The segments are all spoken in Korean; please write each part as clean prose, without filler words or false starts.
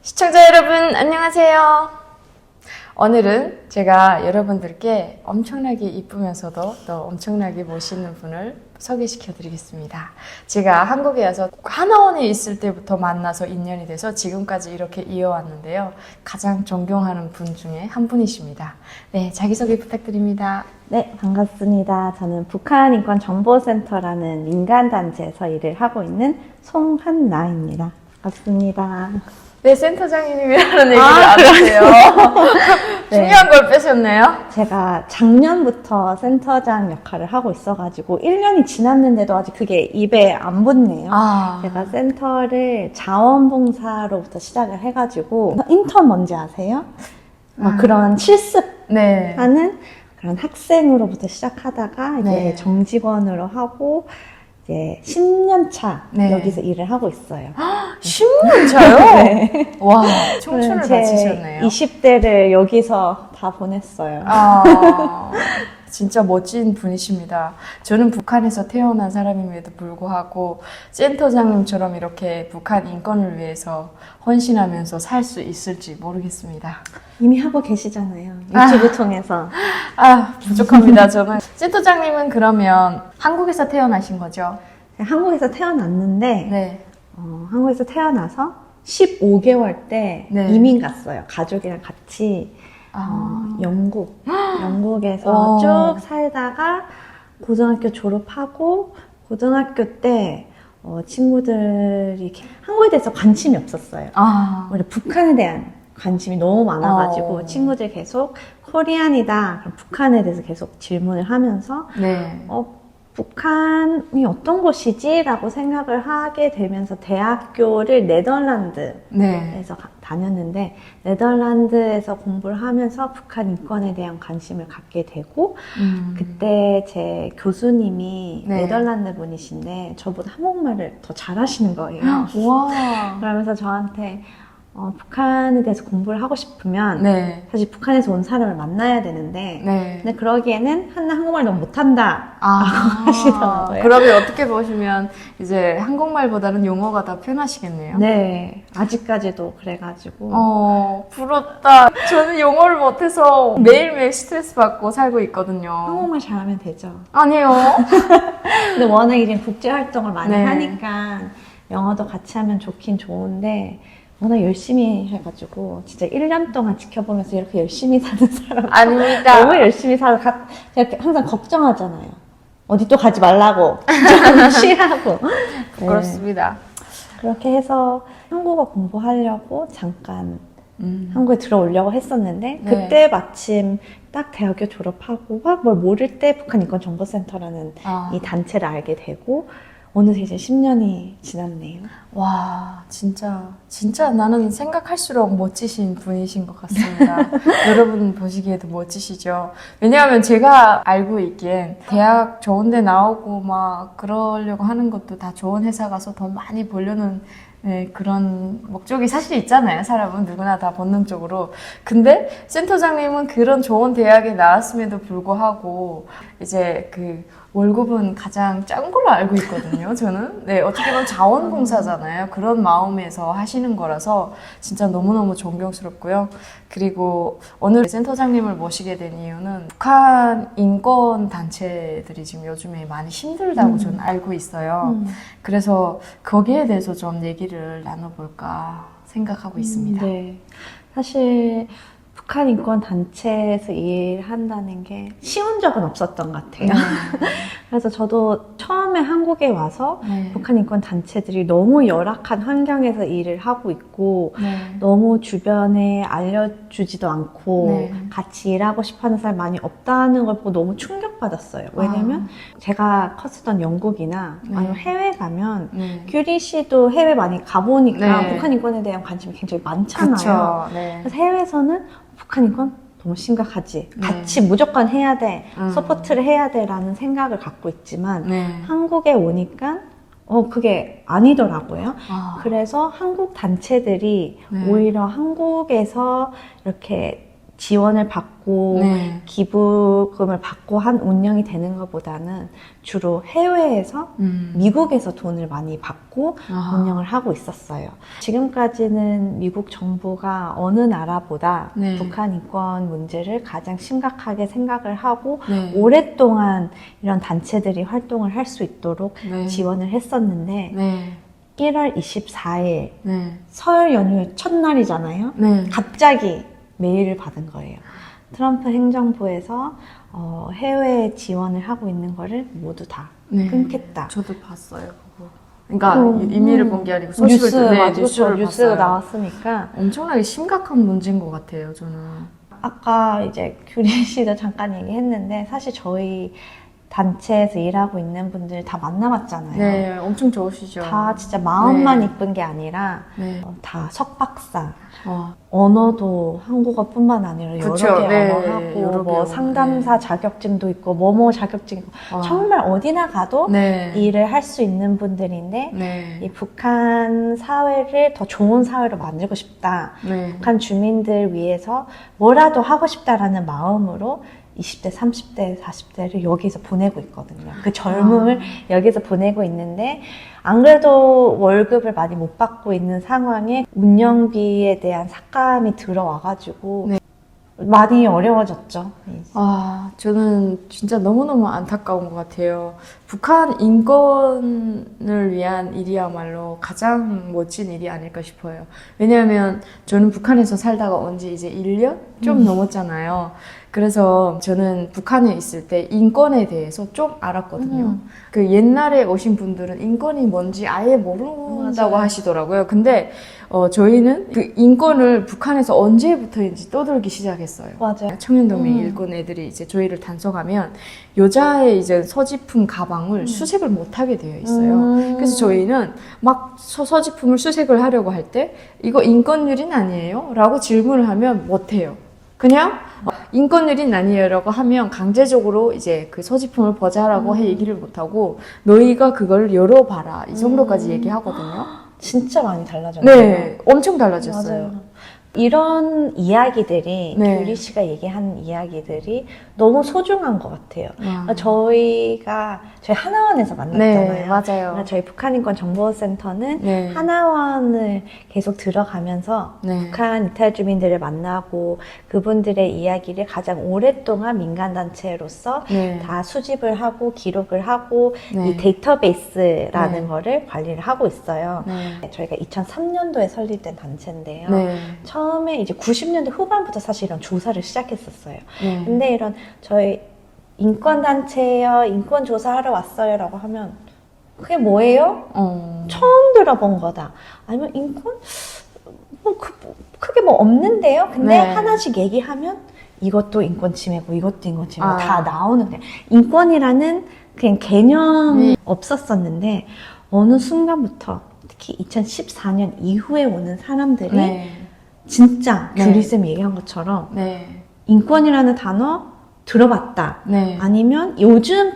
시청자 여러분 안녕하세요. 오늘은 제가 여러분들께 엄청나게 이쁘면서도 또 엄청나게 멋있는 분을 소개시켜 드리겠습니다. 제가 한국에 와서 하나원에 있을 때부터 만나서 인연이 돼서 지금까지 이렇게 이어왔는데요. 가장 존경하는 분 중에 한 분이십니다. 네, 자기소개 부탁드립니다. 네, 반갑습니다. 저는 북한인권정보센터라는 민간단체에서 일을 하고 있는 송한나입니다. 반갑습니다. 네, 센터장님이라는 얘기를 안 하세요. 네. 중요한 걸 빼셨네요. 제가 작년부터 센터장 역할을 하고 있어가지고 1년이 지났는데도 아직 그게 입에 안 붙네요. 제가 센터를 자원봉사로부터 시작을 해가지고 인턴 뭔지 아세요? 그런 실습하는 그런 학생으로부터 시작하다가 이제 네. 정직원으로 하고 이제 10년 차 네. 여기서 일을 하고 있어요. 10년 차요? 네. 와, 청춘을 제 바치셨네요. 20대를 여기서 다 보냈어요. 진짜 멋진 분이십니다. 저는 북한에서 태어난 사람임에도 불구하고 센터장님처럼 이렇게 북한 인권을 위해서 헌신하면서 살 수 있을지 모르겠습니다. 이미 하고 계시잖아요. 유튜브 통해서. 부족합니다. 저는. 센터장님은 그러면 한국에서 태어나신 거죠? 한국에서 태어났는데 네. 한국에서 태어나서 15개월 때 네. 이민 갔어요. 가족이랑 같이 영국에서 쭉 살다가 고등학교 졸업하고 고등학교 때 친구들이 한국에 대해서 관심이 없었어요. 오히려 북한에 대한 관심이 너무 많아가지고 친구들 계속 코리안이다, 그럼 북한에 대해서 계속 질문을 하면서 네. 북한이 어떤 곳이지? 라고 생각을 하게 되면서 대학교를 네덜란드에서 네. 다녔는데 네덜란드에서 공부를 하면서 북한 인권에 대한 관심을 갖게 되고 그때 제 교수님이 네. 네덜란드 분이신데 저보다 한국말을 더 잘하시는 거예요. 와. 그러면서 저한테 북한에 대해서 공부를 하고 싶으면 네. 사실 북한에서 온 사람을 만나야 되는데 네. 근데 그러기에는 한국말 너무 못한다 하시더라고요. 그러면 어떻게 보시면 이제 한국말보다는 영어가 더 편하시겠네요. 네, 아직까지도 그래가지고 부럽다. 저는 영어를 못해서 매일매일 스트레스 받고 살고 있거든요. 한국말 잘하면 되죠. 아니에요. 근데 워낙 이제 국제 활동을 많이 네. 하니까 영어도 같이 하면 좋긴 좋은데 워낙 열심히 해가지고 진짜 1년 동안 지켜보면서 이렇게 열심히 사는 사람 아닙니다. 너무 열심히 제가 항상 걱정하잖아요. 어디 또 가지 말라고 좀 쉬라고. 부끄럽습니다. 네. 그렇게 해서 한국어 공부하려고 잠깐 한국에 들어오려고 했었는데 네. 그때 마침 딱 대학교 졸업하고 막 뭘 모를 때 북한인권정보센터라는 이 단체를 알게 되고 어느새 이제 10년이 지났네요. 와, 진짜 나는 생각할수록 멋지신 분이신 것 같습니다. 여러분 보시기에도 멋지시죠? 왜냐하면 제가 알고 있기엔 대학 좋은 데 나오고 막 그러려고 하는 것도 다 좋은 회사 가서 돈 많이 벌려는 그런 목적이 사실 있잖아요. 사람은 누구나 다 본능적으로. 근데 센터장님은 그런 좋은 대학에 나왔음에도 불구하고 이제 그 월급은 가장 작은 걸로 알고 있거든요. 저는. 네, 어떻게 보면 자원봉사잖아요. 그런 마음에서 하시는 거라서 진짜 너무너무 존경스럽고요. 그리고 오늘 센터장님을 모시게 된 이유는 북한 인권 단체들이 지금 요즘에 많이 힘들다고 저는 알고 있어요. 그래서 거기에 대해서 좀 얘기를 나눠볼까 생각하고 있습니다. 네. 사실 북한 인권 단체에서 일한다는 게 쉬운 적은 없었던 것 같아요. 그래서 저도 처음에 한국에 와서 북한 인권 단체들이 너무 열악한 환경에서 일을 하고 있고 너무 주변에 알려주지도 않고 같이 일하고 싶어하는 사람이 많이 없다는 걸 보고 너무 충격받았어요. 왜냐면 제가 컸었던 영국이나 아니면 해외 가면 규리 씨도 해외 많이 가보니까 북한 인권에 대한 관심이 굉장히 많잖아요. 그래서 해외에서는 북한 인권 너무 심각하지. 같이 무조건 해야 돼. 서포트를 해야 돼. 라는 생각을 갖고 있지만 한국에 오니까 그게 아니더라고요. 그래서 한국 단체들이 오히려 한국에서 이렇게 지원을 받고 네. 기부금을 받고 한 운영이 되는 것보다는 주로 해외에서 미국에서 돈을 많이 받고 운영을 하고 있었어요. 지금까지는 미국 정부가 어느 나라보다 네. 북한 인권 문제를 가장 심각하게 생각을 하고 네. 오랫동안 이런 단체들이 활동을 할 수 있도록 네. 지원을 했었는데 네. 1월 24일 네. 설 연휴 첫날이잖아요. 네. 갑자기 메일을 받은 거예요. 트럼프 행정부에서 해외 지원을 하고 있는 거를 모두 다 네. 끊겠다. 저도 봤어요, 그거. 그러니까 이메일을 본 게 아니고 소식을 뉴스, 네, 뉴스를 뉴스가 봤어요. 나왔으니까 엄청나게 심각한 문제인 것 같아요, 저는. 아까 이제 규리 씨도 잠깐 얘기했는데 사실 저희 단체에서 일하고 있는 분들 다 만나봤잖아요. 네, 엄청 좋으시죠. 다 진짜 마음만 네. 이쁜 게 아니라 네. 다 석박사, 어, 언어도 한국어뿐만 아니라 그쵸, 여러 개 네, 언어하고 여러 뭐 개 상담사 언어, 자격증도 있고 뭐뭐 자격증 있고 와. 정말 어디나 가도 네. 일을 할 수 있는 분들인데 네. 이 북한 사회를 더 좋은 사회로 만들고 싶다. 네. 북한 주민들 위해서 뭐라도 하고 싶다라는 마음으로 20대, 30대, 40대를 여기서 보내고 있거든요. 그 젊음을 여기서 보내고 있는데 안 그래도 월급을 많이 못 받고 있는 상황에 운영비에 대한 삭감이 들어와가지고 네. 많이 어려워졌죠. 아, 저는 진짜 너무너무 안타까운 것 같아요. 북한 인권을 위한 일이야말로 가장 멋진 일이 아닐까 싶어요. 왜냐하면 저는 북한에서 살다가 온 지 이제 1년 좀 넘었잖아요. 그래서 저는 북한에 있을 때 인권에 대해서 좀 알았거든요. 그 옛날에 오신 분들은 인권이 뭔지 아예 모른다고 맞아요. 하시더라고요. 근데 저희는 그 인권을 북한에서 언제부터인지 떠들기 시작했어요. 맞아요. 청년동맹 일꾼 애들이 이제 저희를 단속하면 여자의 이제 서지품 가방을 수색을 못 하게 되어 있어요. 그래서 저희는 막 서지품을 수색을 하려고 할 때 이거 인권유린 아니에요? 라고 질문을 하면 못 해요. 그냥 인권유린 아니에요라고 하면 강제적으로 이제 그 서지품을 버자라고 얘기를 못 하고 너희가 그걸 열어봐라 이 정도까지 얘기하거든요. 진짜 많이 달라졌네요. 네, 엄청 달라졌어요. 맞아요. 이런 이야기들이 네. 규리 씨가 얘기한 이야기들이 너무 소중한 것 같아요. 와. 저희 하나원에서 만났잖아요. 네, 맞아요. 저희 북한인권 정보센터는 네. 하나원을 계속 들어가면서 네. 북한 이탈 주민들을 만나고 그분들의 이야기를 가장 오랫동안 민간단체로서 네. 다 수집을 하고 기록을 하고 네. 이 데이터베이스라는 네. 거를 관리를 하고 있어요. 네. 저희가 2003년도에 설립된 단체인데요. 네. 처음에 이제 90년대 후반부터 사실 이런 조사를 시작했었어요. 네. 근데 이런 저희 인권단체예요, 인권조사하러 왔어요 라고 하면 그게 뭐예요? 처음 들어본 거다. 아니면 인권? 크게 뭐 없는데요? 근데 네. 하나씩 얘기하면 이것도 인권 침해고 이것도 인권 침해고 아. 다 나오는데 인권이라는 그냥 개념이 없었었는데 어느 순간부터 특히 2014년 이후에 오는 사람들이 네. 진짜 네. 규리쌤이 얘기한 것처럼 네. 인권이라는 단어 들어봤다. 네. 아니면 요즘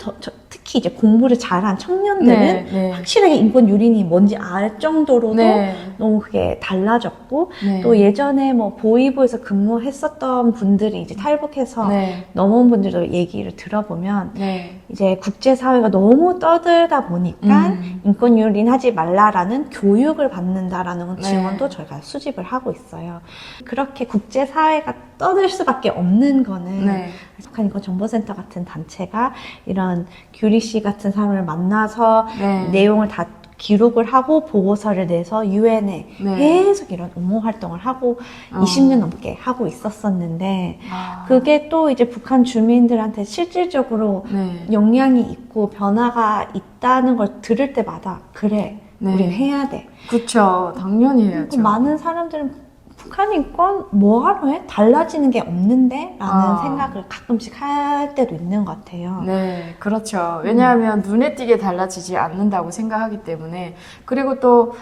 특히 이제 공부를 잘한 청년들은 네. 네. 확실하게 인권 유린이 뭔지 알 정도로도 네. 너무 그게 달라졌고 네. 또 예전에 뭐 보위부에서 근무했었던 분들이 이제 탈북해서 네. 넘어온 분들도 얘기를 들어보면 네. 이제 국제사회가 너무 떠들다 보니까 인권 유린하지 말라라는 교육을 받는다라는 네. 지원도 저희가 수집을 하고 있어요. 그렇게 국제사회가 떠들 수밖에 없는 거는 네. 북한 인권 정보센터 같은 단체가 이런 규리 씨 같은 사람을 만나서 네. 내용을 다 기록을 하고 보고서를 내서 유엔에 네. 계속 이런 옹호 활동을 하고 20년 넘게 하고 있었었는데 아. 그게 또 이제 북한 주민들한테 실질적으로 네. 영향이 있고 변화가 있다는 걸 들을 때마다 그래 네. 우린 해야 돼. 그쵸. 당연히 해야죠. 많은 사람들은 북한 인권 뭐하러 해? 달라지는 게 없는데? 라는 생각을 가끔씩 할 때도 있는 것 같아요. 네, 그렇죠. 왜냐하면 눈에 띄게 달라지지 않는다고 생각하기 때문에. 그리고 또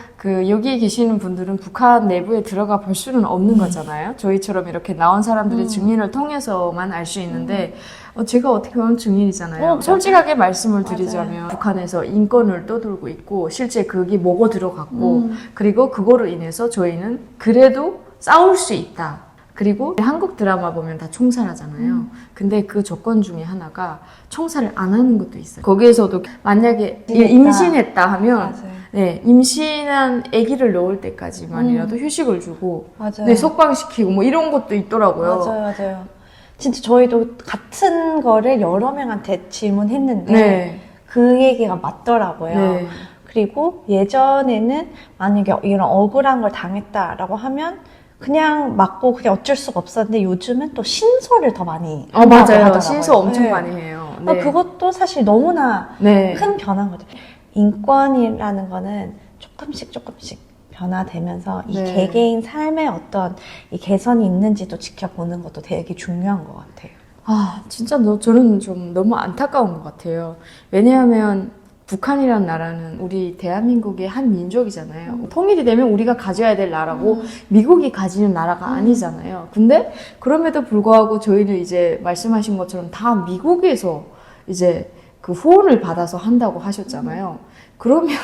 여기 계시는 분들은 북한 내부에 들어가 볼 수는 없는 거잖아요. 저희처럼 이렇게 나온 사람들의 증인을 통해서만 알 수 있는데 제가 어떻게 보면 증인이잖아요. 솔직하게 말씀을 드리자면 맞아요. 북한에서 인권을 떠들고 있고 실제 그게 먹어 들어갔고 그리고 그거로 인해서 저희는 그래도 싸울 수 있다 그리고 한국 드라마 보면 다 총살하잖아요. 근데 그 조건 중에 하나가 총살을 안 하는 것도 있어요. 거기에서도 만약에 임신했다 하면 맞아요. 네, 임신한 아기를 넣을 때까지만이라도 휴식을 주고 맞아요. 네, 석방시키고 뭐 이런 것도 있더라고요. 맞아요. 진짜 저희도 같은 거를 여러 명한테 질문했는데 네. 그 얘기가 맞더라고요. 네. 그리고 예전에는 만약에 이런 억울한 걸 당했다라고 하면 그냥 맞고 그냥 어쩔 수가 없었는데 요즘은 또 신소를 더 많이 한다고 맞아요. 하더라고요. 신소 엄청 네. 많이 해요. 네. 그것도 사실 너무나 네. 큰 변화인 거죠. 인권이라는 거는 조금씩 변화되면서 이 네. 개개인 삶에 어떤 이 개선이 있는지도 지켜보는 것도 되게 중요한 것 같아요. 아, 진짜 저는 좀 너무 안타까운 것 같아요. 왜냐하면 북한이라는 나라는 우리 대한민국의 한 민족이잖아요. 통일이 되면 우리가 가져야 될 나라고 미국이 가지는 나라가 아니잖아요. 근데 그럼에도 불구하고 저희는 이제 말씀하신 것처럼 다 미국에서 이제 그 후원을 받아서 한다고 하셨잖아요. 그러면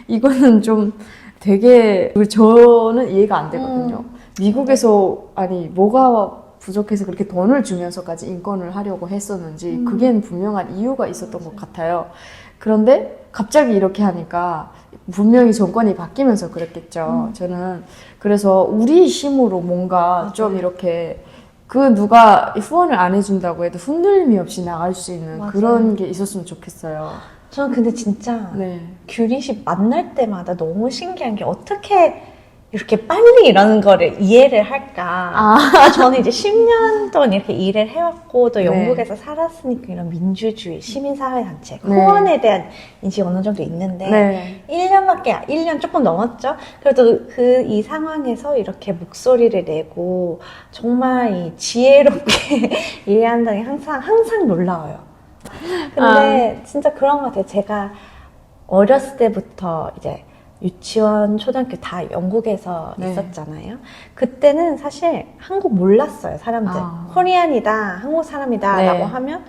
이거는 좀 되게 저는 이해가 안 되거든요. 미국에서 아니 뭐가 부족해서 그렇게 돈을 주면서까지 인권을 하려고 했었는지 그게 분명한 이유가 있었던 것 같아요. 그런데 갑자기 이렇게 하니까 분명히 정권이 바뀌면서 그랬겠죠. 저는 그래서 우리 힘으로 뭔가 좀 이렇게 그 누가 후원을 안 해준다고 해도 흔들림이 없이 나갈 수 있는 맞아요. 그런 게 있었으면 좋겠어요. 저는 근데 진짜 네. 규리씨 만날 때마다 너무 신기한 게 어떻게 이렇게 빨리 이런 거를 이해를 할까. 저는 이제 10년 동안 이렇게 일을 해왔고 또 네. 영국에서 살았으니까 이런 민주주의, 시민사회단체, 네. 후원에 대한 인식이 어느 정도 있는데 네. 1년 조금 넘었죠? 그래도 이 상황에서 이렇게 목소리를 내고 정말 이 지혜롭게 이해한다는 게 항상 놀라워요. 근데 진짜 그런 것 같아요. 제가 어렸을 때부터 이제 유치원, 초등학교 다 영국에서 네. 있었잖아요. 그때는 사실 한국 몰랐어요, 사람들. 코리안이다, 한국 사람이다 네. 라고 하면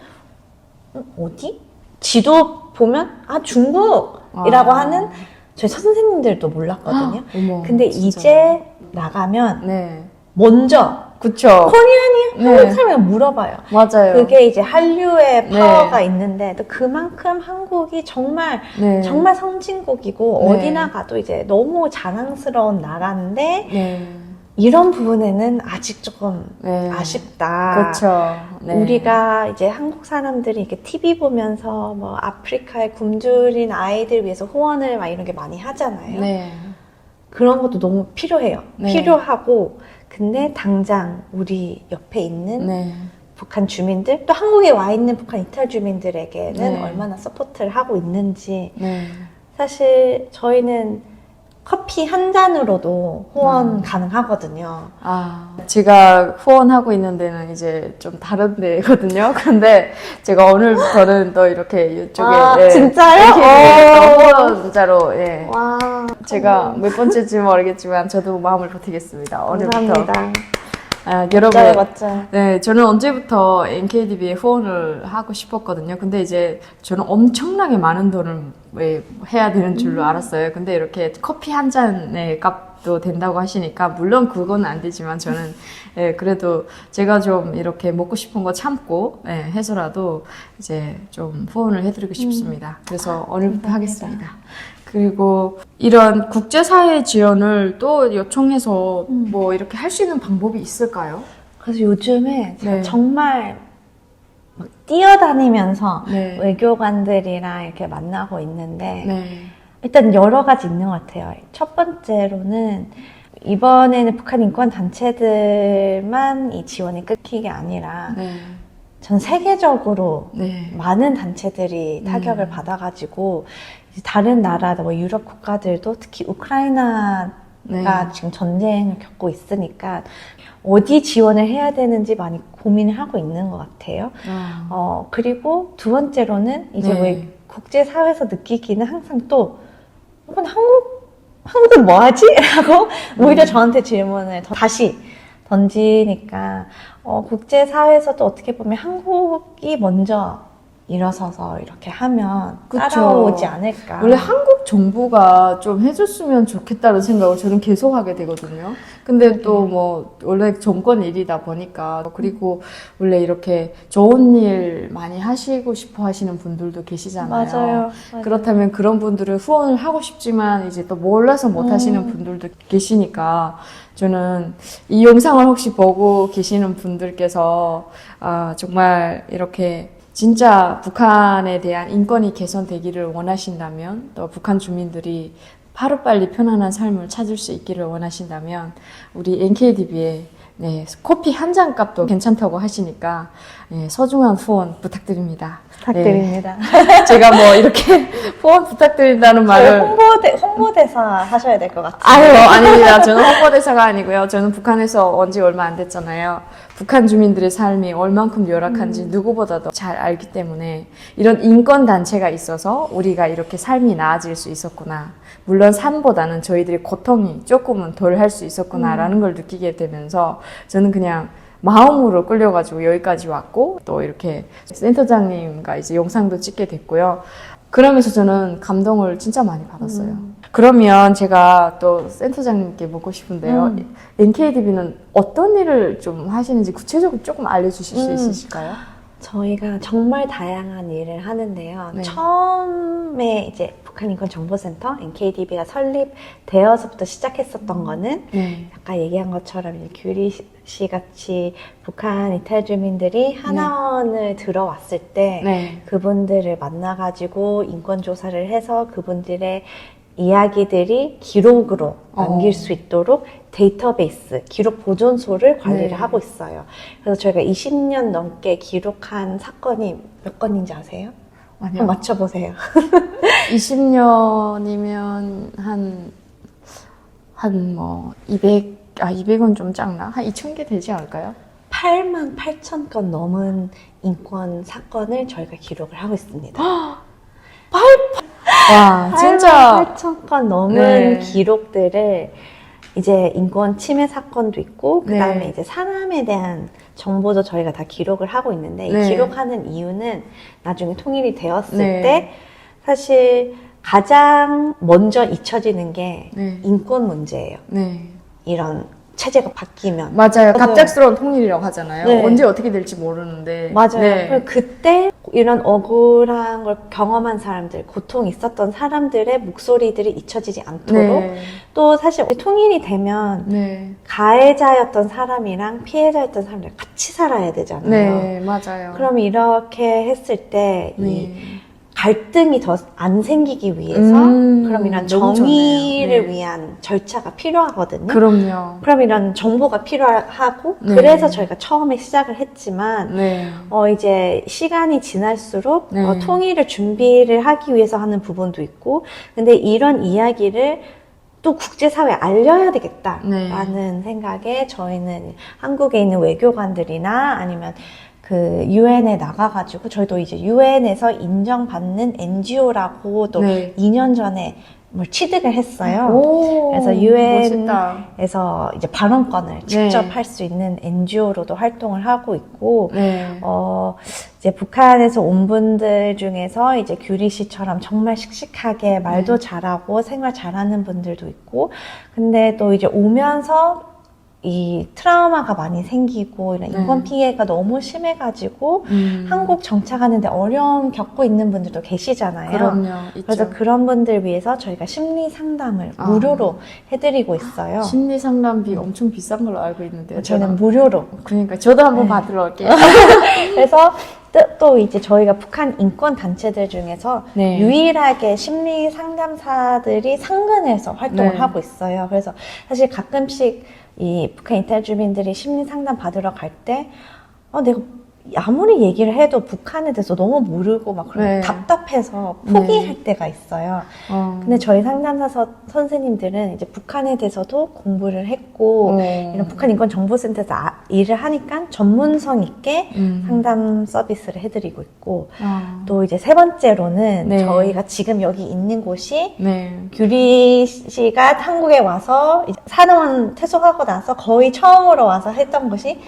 어디? 지도 보면 중국이라고 하는 저희 선생님들도 몰랐거든요. 어머, 근데 진짜. 이제 나가면 네. 먼저 그쵸. 코리안이 네. 한국 사람이라고 물어봐요. 맞아요. 그게 이제 한류의 네. 파워가 있는데 또 그만큼 한국이 정말 네. 정말 선진국이고 네. 어디나 가도 이제 너무 자랑스러운 나라인데 네. 이런 부분에는 아직 조금 네. 아쉽다. 그렇죠. 네. 우리가 이제 한국 사람들이 이렇게 TV 보면서 뭐 아프리카의 굶주린 아이들 위해서 후원을 막 이런 게 많이 하잖아요. 네. 그런 것도 너무 필요해요. 네. 필요하고 근데 당장 우리 옆에 있는 네. 북한 주민들 또 한국에 와 있는 북한 이탈 주민들에게는 네. 얼마나 서포트를 하고 있는지 네. 사실 저희는 커피 한 잔으로도 후원 가능하거든요. 제가 후원하고 있는 데는 이제 좀 다른 데거든요. 근데 제가 오늘부터는 또 이렇게 이쪽에 네, 진짜요? 후원자로 예. 와, 제가 몇 번째인지 모르겠지만 저도 마음을 버티겠습니다. 오늘부터. 감사합니다. 여러분. 맞죠. 네, 저는 언제부터 NKDB에 후원을 하고 싶었거든요. 근데 이제 저는 엄청나게 많은 돈을 해야 되는 줄로 알았어요. 근데 이렇게 커피 한 잔의 값도 된다고 하시니까, 물론 그건 안 되지만 저는, 그래도 제가 좀 이렇게 먹고 싶은 거 참고, 해서라도 이제 좀 후원을 해드리고 싶습니다. 그래서 오늘부터 하겠습니다. 그리고 이런 국제사회 지원을 또 요청해서 뭐 이렇게 할 수 있는 방법이 있을까요? 그래서 요즘에 제가 네. 정말 막 뛰어다니면서 네. 외교관들이랑 이렇게 만나고 있는데 네. 일단 여러 가지 있는 것 같아요. 첫 번째로는 이번에는 북한 인권 단체들만 이 지원이 끊긴 게 아니라 네. 전 세계적으로 네. 많은 단체들이 타격을 받아가지고 이제 다른 나라, 뭐 유럽 국가들도 특히 우크라이나가 네. 지금 전쟁을 겪고 있으니까 어디 지원을 해야 되는지 많이 고민을 하고 있는 것 같아요. 그리고 두 번째로는 이제 네. 왜 국제사회에서 느끼기는 항상 또 이건 한국은 뭐 하지? 라고 오히려 저한테 질문을 다시 던지니까 국제사회에서도 어떻게 보면 한국이 먼저 일어서서 이렇게 하면 그쵸. 따라오지 않을까. 원래 한국 정부가 좀 해줬으면 좋겠다는 생각을 저는 계속 하게 되거든요. 근데 또 뭐 원래 정권 일이다 보니까 그리고 원래 이렇게 좋은 일 많이 하시고 싶어 하시는 분들도 계시잖아요. 맞아요. 그렇다면 그런 분들은 후원을 하고 싶지만 이제 또 몰라서 못 하시는 분들도 계시니까 저는 이 영상을 혹시 보고 계시는 분들께서 정말 이렇게 진짜 북한에 대한 인권이 개선되기를 원하신다면 또 북한 주민들이 하루빨리 편안한 삶을 찾을 수 있기를 원하신다면 우리 NKDB에 커피 한 잔 값도 괜찮다고 하시니까 소중한 후원 부탁드립니다. 부탁드립니다. 제가 뭐 이렇게 후원 부탁드린다는 말을 홍보대사 하셔야 될 것 같아요. 아닙니다. 저는 홍보대사가 아니고요. 저는 북한에서 온 지 얼마 안 됐잖아요. 북한 주민들의 삶이 얼만큼 열악한지 누구보다도 잘 알기 때문에 이런 인권단체가 있어서 우리가 이렇게 삶이 나아질 수 있었구나. 물론 산보다는 저희들이 고통이 조금은 덜 할 수 있었구나라는 걸 느끼게 되면서 저는 그냥 마음으로 끌려가지고 여기까지 왔고 또 이렇게 센터장님과 이제 영상도 찍게 됐고요. 그러면서 저는 감동을 진짜 많이 받았어요. 그러면 제가 또 센터장님께 묻고 싶은데요. NKDB는 어떤 일을 좀 하시는지 구체적으로 조금 알려주실 수 있으실까요? 저희가 정말 다양한 일을 하는데요. 네. 처음에 이제 북한인권정보센터 NKDB가 설립되어서부터 시작했었던 거는 아까 얘기한 것처럼 이제 규리 씨 같이 북한 이탈 주민들이 하나원을 들어왔을 때 그분들을 만나가지고 인권 조사를 해서 그분들의 이야기들이 기록으로 남길 수 있도록 데이터베이스, 기록 보존소를 관리를 하고 있어요. 그래서 저희가 20년 넘게 기록한 사건이 몇 건인지 아세요? 아니요. 한번 맞춰보세요. 20년이면 한 200은 좀 작나? 한 2,000개 되지 않을까요? 88,000건 넘은 인권 사건을 저희가 기록을 하고 있습니다. 와, 진짜. 88,000건 넘은 기록들을 이제 인권 침해 사건도 있고, 그 다음에 이제 사람에 대한 정보도 저희가 다 기록을 하고 있는데, 이 기록하는 이유는 나중에 통일이 되었을 때, 사실 가장 먼저 잊혀지는 게 인권 문제예요. 이런 체제가 바뀌면. 맞아요. 갑작스러운 통일이라고 하잖아요. 네. 언제 어떻게 될지 모르는데. 맞아요. 네. 그리고 그때 이런 억울한 걸 경험한 사람들, 고통 있었던 사람들의 목소리들이 잊혀지지 않도록 또 사실 통일이 되면 가해자였던 사람이랑 피해자였던 사람들 같이 살아야 되잖아요. 네, 맞아요. 그럼 이렇게 했을 때 이 갈등이 더 안 생기기 위해서 그럼 이런 정의를 위한 절차가 필요하거든요. 그럼요. 그럼 이런 정보가 필요하고 그래서 저희가 처음에 시작을 했지만 이제 시간이 지날수록 통일을 준비를 하기 위해서 하는 부분도 있고 근데 이런 이야기를 또 국제사회에 알려야 되겠다라는 생각에 저희는 한국에 있는 외교관들이나 아니면 그 유엔에 나가가지고 저희도 이제 유엔에서 인정받는 NGO라고 또 2년 전에 뭘 취득을 했어요. 그래서 유엔에서 이제 발언권을 직접 할 수 있는 NGO로도 활동을 하고 있고 이제 북한에서 온 분들 중에서 이제 규리 씨처럼 정말 씩씩하게 말도 잘하고 생활 잘하는 분들도 있고 근데 또 이제 오면서 이 트라우마가 많이 생기고 이런 인권 피해가 너무 심해가지고 한국 정착하는데 어려움 겪고 있는 분들도 계시잖아요. 그럼요. 그래서 있죠. 그런 분들 위해서 저희가 심리 상담을 무료로 해드리고 있어요. 심리 상담비 엄청 비싼 걸로 알고 있는데요. 저는 무료로. 그러니까 저도 한번 받으러 올게요. 그래서 또 이제 저희가 북한 인권 단체들 중에서 유일하게 심리 상담사들이 상근해서 활동을 하고 있어요. 그래서 사실 가끔씩 이 북한 이탈 주민들이 심리 상담 받으러 갈 때, 내가 아무리 얘기를 해도 북한에 대해서 너무 모르고 막 그런 답답해서 포기할 때가 있어요. 근데 저희 상담사 선생님들은 이제 북한에 대해서도 공부를 했고 이런 북한 인권 정보센터에서 일을 하니까 전문성 있게 상담 서비스를 해드리고 있고 또 이제 세 번째로는 저희가 지금 여기 있는 곳이 규리 씨가 한국에 와서 산원 퇴소하고 나서 거의 처음으로 와서 했던 곳이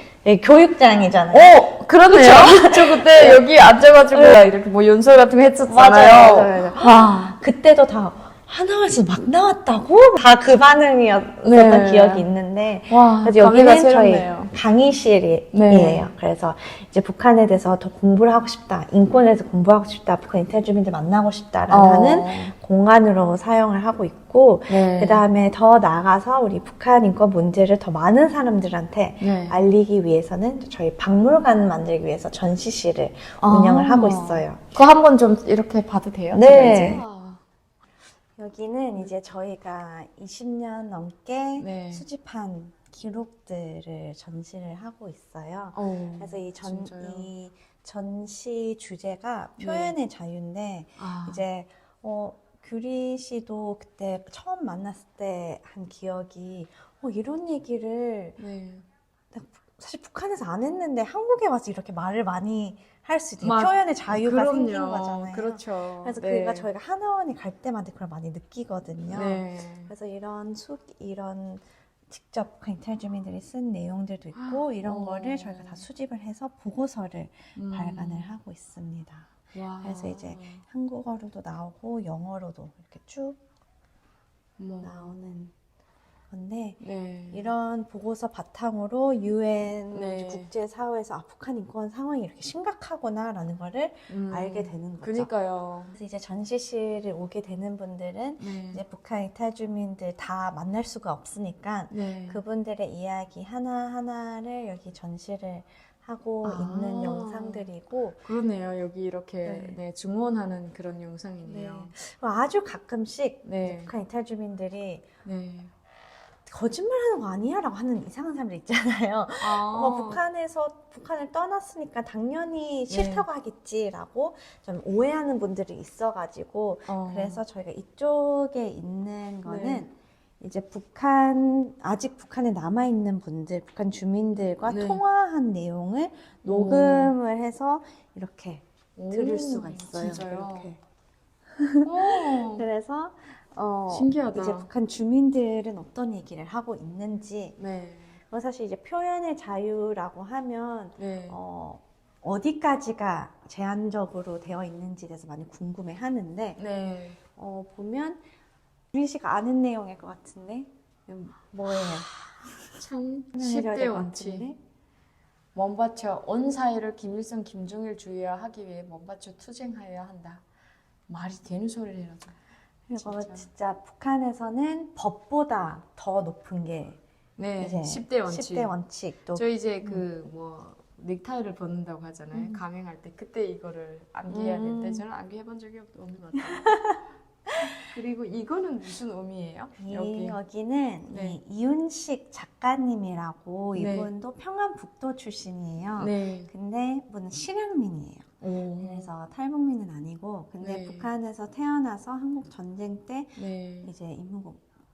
교육장이잖아요. 그런 그렇네요. 저 그때 여기 앉아가지고 이렇게 뭐 연설 같은 거 했었잖아요. 맞아요. 와. 그때도 다 하나에서 막 나왔다고? 다 그 반응이었던 네. 기억이 있는데 와, 그래서 감회가 여기는 저희 새롭네요. 강의실이에요. 네. 그래서 이제 북한에 대해서 더 공부를 하고 싶다, 인권에 대해서 공부하고 싶다, 북한 인터넷 주민들 만나고 싶다라는 공간으로 사용을 하고 있고 네. 그 다음에 더 나아가서 우리 북한 인권 문제를 더 많은 사람들한테 네. 알리기 위해서는 저희 박물관 만들기 위해서 전시실을 운영을 하고 있어요. 그거 한번 좀 이렇게 봐도 돼요? 네. 제가 이제? 여기는 이제 저희가 20년 넘게 네. 수집한 기록들을 전시를 하고 있어요. 그래서 이 전시 주제가 표현의 자유인데 이제 규리 씨도 그때 처음 만났을 때 한 기억이 이런 얘기를 사실 북한에서 안 했는데 한국에 와서 이렇게 말을 많이 할 수 있는 표현의 자유가 생긴 거잖아요. 그렇죠. 그래서 그가 저희가 하나원에 갈 때마다 그걸 많이 느끼거든요. 네. 그래서 이런 직접 인터넷 주민들이 쓴 내용들도 있고 이런 거를 저희가 다 수집을 해서 보고서를 발간을 하고 있습니다. 와. 그래서 이제 한국어로도 나오고 영어로도 이렇게 쭉 나오는 건데 이런 보고서 바탕으로 UN 국제사회에서 북한 인권 상황이 이렇게 심각하구나라는 거를 알게 되는 거죠. 그러니까요. 그래서 이제 전시실을 오게 되는 분들은 이제 북한 이탈 주민들 다 만날 수가 없으니까 그분들의 이야기 하나하나를 여기 전시를 하고 있는 영상들이고 그러네요. 여기 이렇게 증언하는 그런 영상이네요. 아주 가끔씩 북한 이탈 주민들이 거짓말하는 거 아니야? 라고 하는 이상한 사람들 있잖아요. 북한을 떠났으니까 당연히 싫다고 하겠지라고 좀 오해하는 분들이 있어가지고 그래서 저희가 이쪽에 있는 거는 이제 아직 북한에 남아있는 분들, 북한 주민들과 통화한 내용을 녹음을 해서 이렇게 들을 수가 있어요. 진짜요? 이렇게. 그래서 신기하다. 이제 북한 주민들은 어떤 얘기를 하고 있는지 사실 이제 표현의 자유라고 하면 어디까지가 제한적으로 되어 있는지에 대해서 많이 궁금해 하는데 보면 규리 씨가 아는 내용일 것 같은데 뭐예요? 참 10대 원칙. 먼바쳐 온 사회를 김일성, 김정일 주의화하기 위해 먼바쳐 투쟁하여야 한다. 말이 되는 소리를 해야죠. 그리고 진짜 북한에서는 법보다 더 높은 게 이제 10대 원칙. 10대 원칙. 또 저 이제 넥타이를 벗는다고 하잖아요. 강행할 때 그때 이거를 암기해야 되는데 저는 암기해본 적이 없는 것 같아요. 그리고 이거는 무슨 의미예요? 여기는 이윤식 작가님이라고 이분도 평안북도 출신이에요. 근데 이분은 실향민이에요. 그래서 탈북민은 아니고 근데 북한에서 태어나서 한국 전쟁 때 이제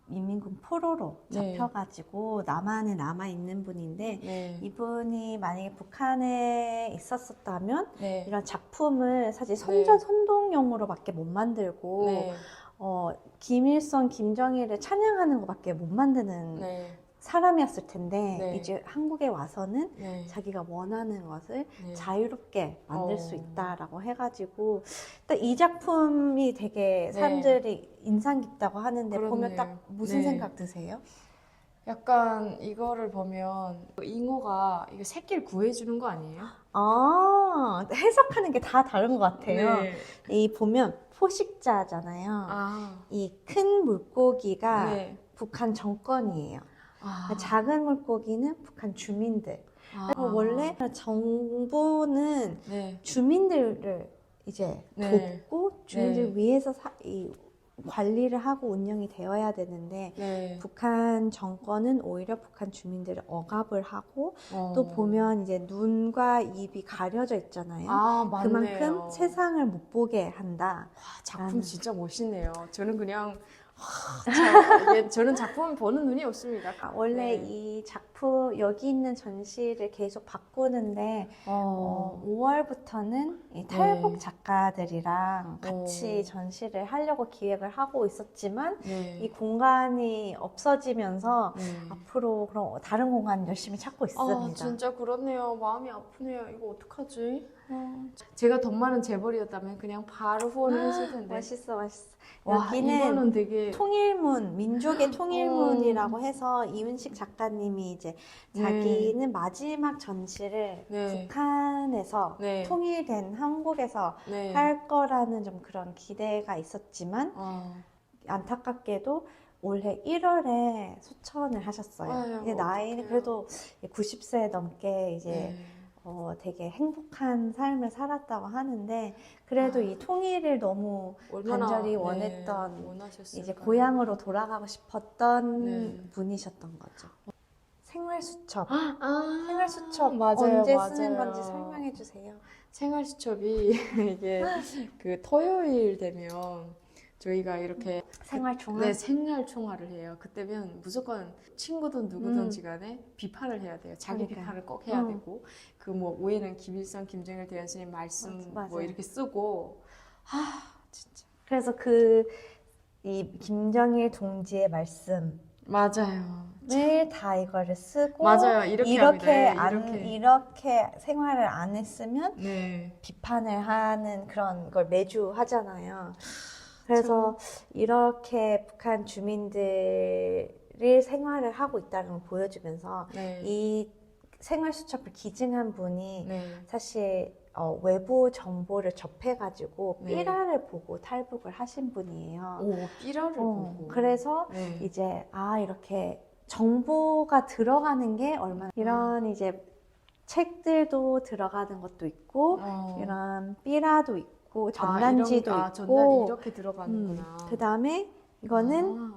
인민군 포로로 잡혀가지고 남한에 남아있는 분인데 이분이 만약에 북한에 있었었다면 이런 작품을 사실 선동용으로밖에 못 만들고 김일성, 김정일을 찬양하는 것밖에 못 만드는 사람이었을 텐데 이제 한국에 와서는 자기가 원하는 것을 자유롭게 만들 수 있다라고 해가지고 딱 이 작품이 되게 사람들이 인상 깊다고 하는데 보면 딱 무슨 생각 드세요? 약간 이거를 보면 잉어가 이거 새끼를 구해주는 거 아니에요? 해석하는 게 다 다른 것 같아요. 이 보면 포식자잖아요. 이 큰 물고기가 북한 정권이에요. 작은 물고기는 북한 주민들. 원래 정부는 주민들을 이제 돕고 주민들 위해서 관리를 하고 운영이 되어야 되는데 북한 정권은 오히려 북한 주민들을 억압을 하고 또 보면 이제 눈과 입이 가려져 있잖아요. 그만큼 세상을 못 보게 한다. 작품 진짜 멋있네요. 저는 그냥 저는 작품을 보는 눈이 없습니다. 원래 네. 이 작품 여기 있는 전시를 계속 바꾸는데 5월부터는 이 탈북 네. 작가들이랑 같이 오. 전시를 하려고 기획을 하고 있었지만 네. 이 공간이 없어지면서 네. 앞으로 그럼 다른 공간 열심히 찾고 있습니다. 아, 진짜 그렇네요. 마음이 아프네요. 이거 어떡하지? 제가 돈 많은 재벌이었다면 그냥 바로 후원을 했을 텐데. 멋있어. 와, 여기는 이거는 되게 통일문, 민족의 통일문이라고 해서 이윤식 작가님이 이제 자기는 마지막 전시를 네. 북한에서 네. 통일된 한국에서 네. 할 거라는 좀 그런 기대가 있었지만 안타깝게도 올해 1월에 소천을 하셨어요. 아유, 이제 나이는 어떡해요. 그래도 90세 넘게 이제 네. 되게 행복한 삶을 살았다고 하는데 그래도 이 통일을 너무 얼마나, 간절히 원했던 원하셨을까요? 이제 고향으로 돌아가고 싶었던 네. 분이셨던 거죠. 생활수첩. 아, 생활수첩 맞아요, 언제 맞아요. 쓰는 건지 설명해 주세요. 생활수첩이 이게 그 토요일 되면 저희가 이렇게 생활총화? 네, 생활총화를 해요. 그때면 무조건 친구든 누구든지 간에 비판을 해야 돼요. 자기 그러니까요. 비판을 꼭 해야 되고 그 뭐 오해는 김일성, 김정일 대연스님 말씀 맞아. 뭐 이렇게 쓰고 진짜 그래서 이 김정일 동지의 말씀 맞아요. 늘 다 이거를 쓰고 맞아요. 이렇게 합니다. 이렇게 생활을 안 했으면 네. 비판을 하는 그런 걸 매주 하잖아요. 그래서 이렇게 북한 주민들이 생활을 하고 있다는 걸 보여주면서 네. 이 생활 수첩을 기증한 분이 네. 사실 외부 정보를 접해가지고 네. 삐라를 보고 탈북을 하신 분이에요. 오, 삐라를 보고. 그래서 네. 이제 이렇게 정보가 들어가는 게 얼마나 이런 이제 책들도 들어가는 것도 있고 이런 삐라도 있고 전단지도 있고 전단지 이렇게 들어가는구나. 그 다음에 이거는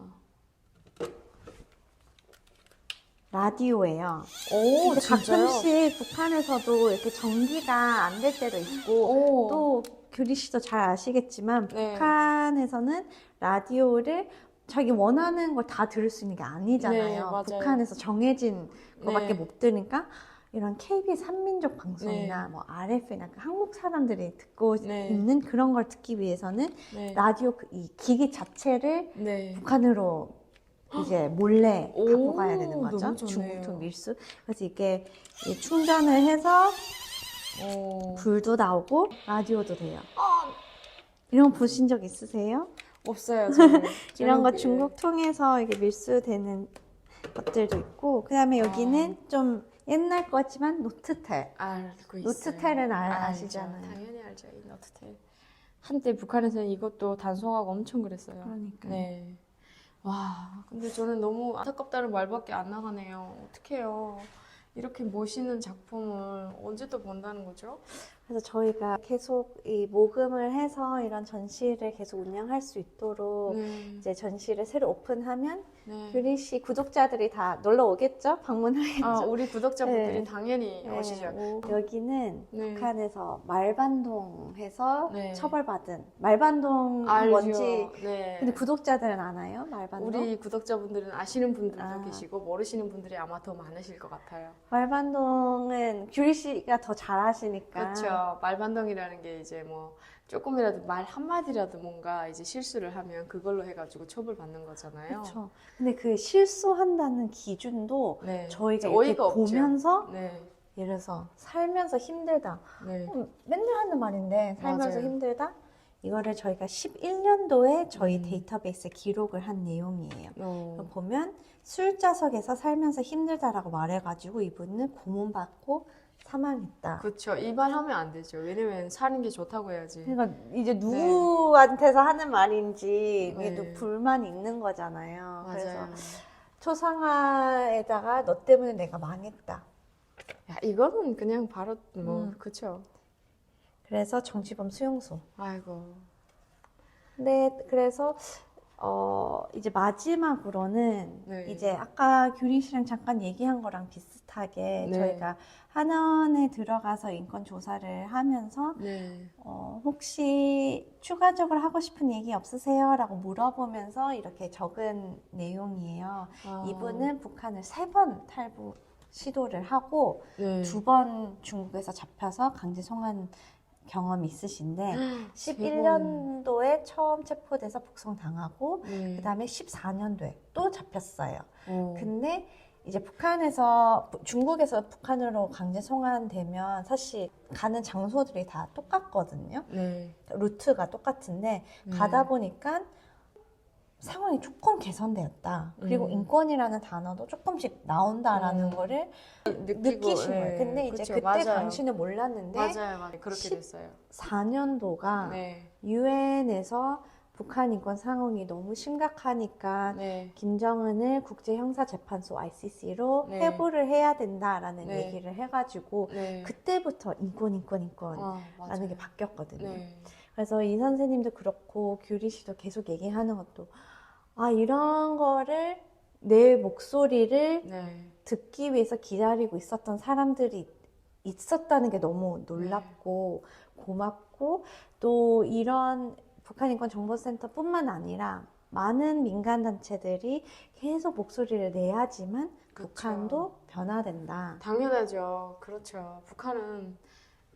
라디오예요. 오, 근데 진짜요? 가끔씩 북한에서도 이렇게 전기가 안 될 때도 있고 오. 또 규리 씨도 잘 아시겠지만 네. 북한에서는 라디오를 자기 원하는 걸 다 들을 수 있는 게 아니잖아요. 네, 맞아요. 북한에서 정해진 것밖에 네. 못 들으니까 이런 KBS 한민족 방송이나 네. 뭐 RF나 한국 사람들이 듣고 네. 있는 그런 걸 듣기 위해서는 네. 라디오 이 기기 자체를 네. 북한으로 이제 몰래 오, 갖고 가야 되는 거죠. 너무 좋네요. 중국통 밀수. 그래서 이게 충전을 해서 불도 나오고 라디오도 돼요. 이런 거 보신 적 있으세요? 없어요. 저는. 이런 거 저는 중국 통해서 이게 밀수되는 것들도 있고 그 다음에 여기는 좀 옛날 거지만 노트텔. 알고 있어요. 노트텔은 알죠. 아시잖아요. 당연히 알죠. 이 노트텔. 한때 북한에서는 이것도 단속하고 엄청 그랬어요. 그러니까요. 네. 와, 근데 저는 너무 안타깝다는 말밖에 안 나가네요. 어떡해요. 이렇게 멋있는 작품을 언제 또 본다는 거죠? 그래서 저희가 계속 이 모금을 해서 이런 전시를 계속 운영할 수 있도록 네. 이제 전시를 새로 오픈하면 네. 규리 씨 구독자들이 다 놀러 오겠죠? 방문하겠죠? 우리 구독자분들이 네. 당연히 네. 오시죠. 여기는 네. 북한에서 말반동해서 네. 처벌받은 말반동 알죠. 뭔지 네. 근데 구독자들은 아나요? 말반동? 우리 구독자분들은 아시는 분들도 아. 계시고 모르시는 분들이 아마 더 많으실 것 같아요. 말반동은 규리 씨가 더 잘하시니까 그렇죠. 말반동이라는 게 이제 뭐 조금이라도 말 한마디라도 뭔가 이제 실수를 하면 그걸로 해가지고 처벌받는 거잖아요. 그렇죠. 근데 그 실수한다는 기준도 네. 저희가 어이가 이렇게 없죠. 보면서 네. 예를 들어서 살면서 힘들다. 네. 맨날 하는 말인데 살면서 맞아요. 힘들다. 이거를 저희가 11년도에 저희 음. 데이터베이스에 기록을 한 내용이에요. 어. 보면 술자석에서 살면서 힘들다라고 말해가지고 이분은 고문받고 사망했다. 그렇죠. 이 말 하면 안 되죠. 왜냐면 사는 게 좋다고 해야지. 그러니까 이제 누구한테서 하는 말인지 네. 이게 또 불만이 있는 거잖아요. 그래서 맞아요. 초상화에다가 너 때문에 내가 망했다. 야, 이거는 그냥 바로 뭐 그렇죠. 그래서 정치범 수용소. 아이고. 근데 그래서 이제 마지막으로는 네. 이제 아까 규리 씨랑 잠깐 얘기한 거랑 비슷한 비슷하게 네. 저희가 한원에 들어가서 인권 조사를 하면서 네. 혹시 추가적으로 하고 싶은 얘기 없으세요? 라고 물어보면서 이렇게 적은 내용이에요. 아. 이분은 북한을 3번 탈북 시도를 하고 네. 2번 중국에서 잡혀서 강제 송환 경험이 있으신데 11년도에 처음 체포돼서 북송당하고 네. 그 다음에 14년도에 또 잡혔어요. 어. 근데 이제 중국에서 북한으로 강제 송환되면 사실 가는 장소들이 다 똑같거든요. 네. 루트가 똑같은데 가다 보니까 상황이 조금 개선되었다. 그리고 인권이라는 단어도 조금씩 나온다라는 거를 느끼신 네. 거예요. 근데 이제 그쵸, 그때 맞아요. 당시는 몰랐는데 맞아요. 그렇게 됐어요. 4년도가 네. 유엔에서 북한 인권 상황이 너무 심각하니까 네. 김정은을 국제형사재판소 ICC로 네. 회부를 해야 된다라는 네. 얘기를 해가지고 네. 그때부터 인권이라는 맞아요. 게 바뀌었거든요. 네. 그래서 이 선생님도 그렇고 규리 씨도 계속 얘기하는 것도 이런 거를 내 목소리를 네. 듣기 위해서 기다리고 있었던 사람들이 있었다는 게 너무 놀랍고 고맙고 또 이런 북한인권정보센터뿐만 아니라 많은 민간단체들이 계속 목소리를 내야지만 그쵸. 북한도 변화된다. 당연하죠. 그렇죠. 북한은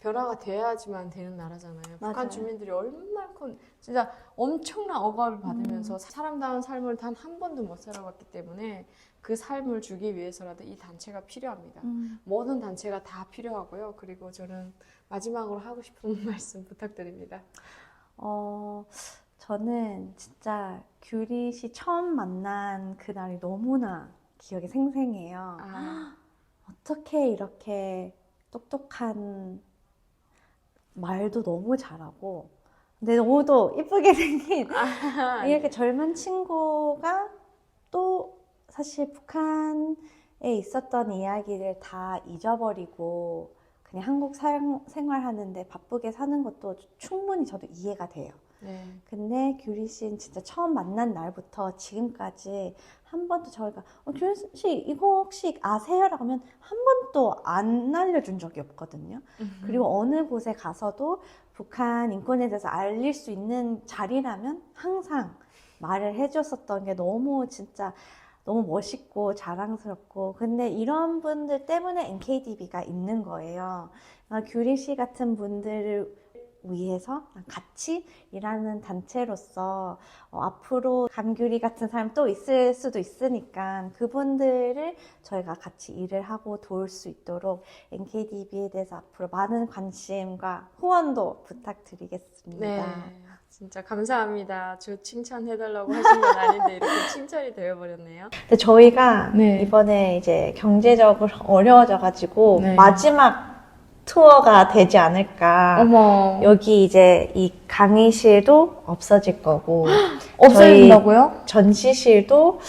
변화가 돼야지만 되는 나라잖아요. 맞아요. 북한 주민들이 얼마큼 진짜 엄청난 억압을 받으면서 사람다운 삶을 단 한 번도 못 살아봤기 때문에 그 삶을 주기 위해서라도 이 단체가 필요합니다. 모든 단체가 다 필요하고요. 그리고 저는 마지막으로 하고 싶은 말씀 부탁드립니다. 저는 진짜 규리 씨 처음 만난 그날이 너무나 기억에 생생해요. 어떻게 이렇게 똑똑한 말도 너무 잘하고 근데 너무도 이쁘게 생긴 이렇게 젊은 친구가 또 사실 북한에 있었던 이야기를 다 잊어버리고 그냥 한국 생활하는데 바쁘게 사는 것도 충분히 저도 이해가 돼요. 네. 근데 규리 씨는 진짜 처음 만난 날부터 지금까지 한 번도 저희가 규리 씨 이거 혹시 아세요? 라고 하면 한 번도 안 알려준 적이 없거든요. 그리고 어느 곳에 가서도 북한 인권에 대해서 알릴 수 있는 자리라면 항상 말을 해줬었던 게 너무 진짜 너무 멋있고 자랑스럽고 근데 이런 분들 때문에 NKDB가 있는 거예요. 규리 씨 같은 분들을 위해서 같이 일하는 단체로서 앞으로 감귤이 같은 사람 또 있을 수도 있으니까 그분들을 저희가 같이 일을 하고 도울 수 있도록 NKDB에 대해서 앞으로 많은 관심과 후원도 부탁드리겠습니다. 네. 진짜 감사합니다. 저 칭찬해달라고 하신 건 아닌데 이렇게 칭찬이 되어버렸네요. 근데 저희가 네. 이번에 이제 경제적으로 어려워져가지고 네. 마지막 투어가 되지 않을까. 어머. 여기 이제 이 강의실도 없어질 거고 없어진다고요? 저희 전시실도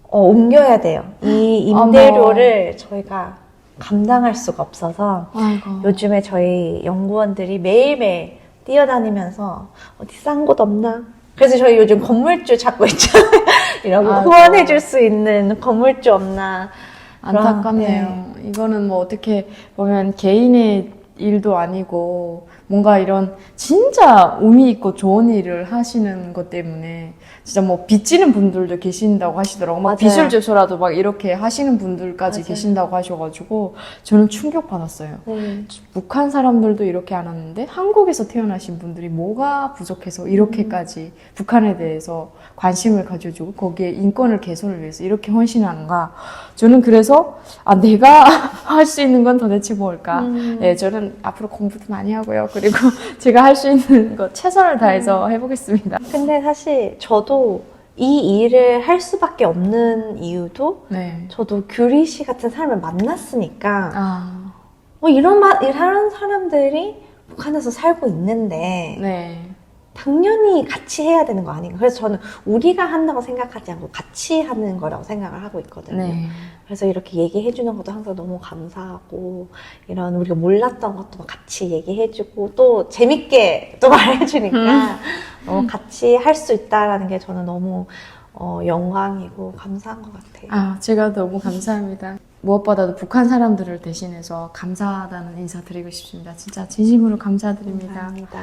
옮겨야 돼요. 이 임대료를 저희가 감당할 수가 없어서 아이고. 요즘에 저희 연구원들이 매일매일 뛰어다니면서 어디 싼 곳 없나? 그래서 저희 요즘 건물주 찾고 있잖아요. 이러고 아이고. 후원해줄 수 있는 건물주 없나? 안타깝네요. 이거는 뭐 어떻게 보면 개인의 일도 아니고 뭔가 이런 진짜 의미 있고 좋은 일을 하시는 것 때문에 진짜 뭐 빚지는 분들도 계신다고 하시더라고요. 막 맞아요. 빚을 져서라도 막 이렇게 하시는 분들까지 맞아요. 계신다고 하셔가지고 저는 충격받았어요. 북한 사람들도 이렇게 안 하는데 한국에서 태어나신 분들이 뭐가 부족해서 이렇게까지 북한에 대해서 관심을 가져주고 거기에 인권을 개선을 위해서 이렇게 헌신하는가. 저는 그래서 내가 할 수 있는 건 도대체 뭘까. 네, 저는 앞으로 공부도 많이 하고요. 그리고 제가 할 수 있는 거 최선을 다해서 해보겠습니다. 근데 사실 저도 이 일을 할 수밖에 없는 이유도 네. 저도 규리 씨 같은 사람을 만났으니까 아, 이런 사람들이 북한에서 살고 있는데 네. 당연히 같이 해야 되는 거 아닌가. 그래서 저는 우리가 한다고 생각하지 않고 같이 하는 거라고 생각을 하고 있거든요. 네. 그래서 이렇게 얘기해 주는 것도 항상 너무 감사하고 이런 우리가 몰랐던 것도 같이 얘기해 주고 또 재밌게 또 말해 주니까 같이 할 수 있다라는 게 저는 너무 영광이고 감사한 것 같아요. 제가 너무 감사합니다. 무엇보다도 북한 사람들을 대신해서 감사하다는 인사드리고 싶습니다. 진짜 진심으로 감사드립니다. 감사합니다.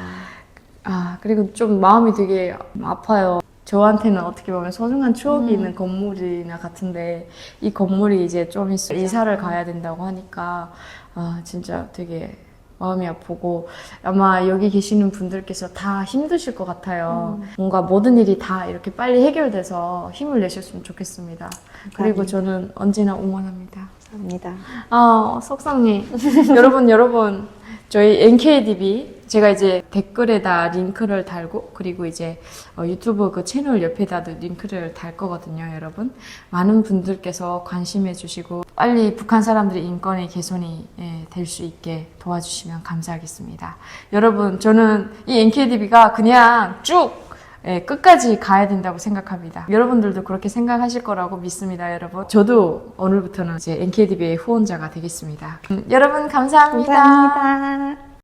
아, 그리고 좀 마음이 되게 아파요. 저한테는 어떻게 보면 소중한 추억이 있는 건물이나 같은데 이 건물이 이제 좀 있으면 이사를 가야 된다고 하니까 아, 진짜 되게 마음이 아프고 아마 여기 계시는 분들께서 다 힘드실 것 같아요. 뭔가 모든 일이 다 이렇게 빨리 해결돼서 힘을 내셨으면 좋겠습니다. 그리고 저는 언제나 응원합니다. 감사합니다. 아, 속상해. 여러분, 저희 NKDB 제가 이제 댓글에다 링크를 달고 그리고 이제 유튜브 그 채널 옆에다도 링크를 달 거거든요, 여러분. 많은 분들께서 관심해 주시고 빨리 북한 사람들의 인권의 개선이 될 수 있게 도와주시면 감사하겠습니다. 여러분, 저는 이 NKDB가 그냥 쭉 끝까지 가야 된다고 생각합니다. 여러분들도 그렇게 생각하실 거라고 믿습니다, 여러분. 저도 오늘부터는 이제 NKDB의 후원자가 되겠습니다. 여러분, 감사합니다. 감사합니다.